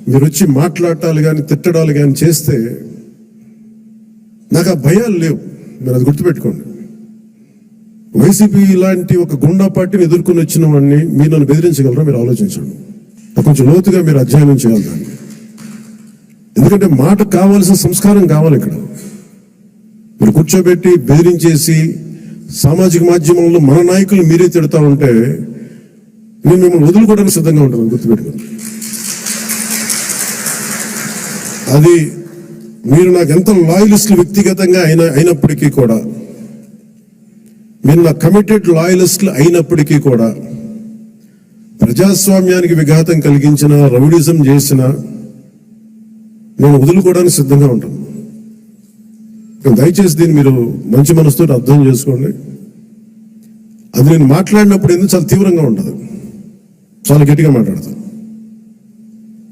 మీరు వచ్చి మాట్లాడాలి కానీ తిట్టడాలు కానీ చేస్తే నాకు ఆ భయాలు లేవు. మీరు అది గుర్తుపెట్టుకోండి. వైసీపీ ఇలాంటి ఒక గుండా పార్టీని ఎదుర్కొని వచ్చిన వాడిని మీరు నన్ను బెదిరించగలరా? మీరు ఆలోచించండి. కొంచెం లోతుగా మీరు అధ్యయనం చేయాలి దాన్ని. ఎందుకంటే మాట కావాల్సిన సంస్కారం కావాలి. ఇక్కడ మీరు కూర్చోబెట్టి బెదిరించేసి సామాజిక మాధ్యమంలో మన నాయకులు మీరే తిడతా ఉంటే నేను మిమ్మల్ని వదులుకోవడానికి సిద్ధంగా ఉంటాను. గుర్తుపెట్టుకోండి. అది మీరు నాకు ఎంత లాయలిస్టులు వ్యక్తిగతంగా అయినప్పటికీ కూడా, మీరు నా కమిటెడ్ లాయలిస్టులు అయినప్పటికీ కూడా, ప్రజాస్వామ్యానికి విఘాతం కలిగించిన, రౌడిజం చేసిన నేను వదులుకోవడానికి సిద్ధంగా ఉంటాను. దయచేసి దీన్ని మీరు మంచి మనసుతో అర్థం చేసుకోండి. అది నేను మాట్లాడినప్పుడు ఎందుకు చాలా తీవ్రంగా ఉంటుంది, చాలా గట్టిగా మాట్లాడతాను.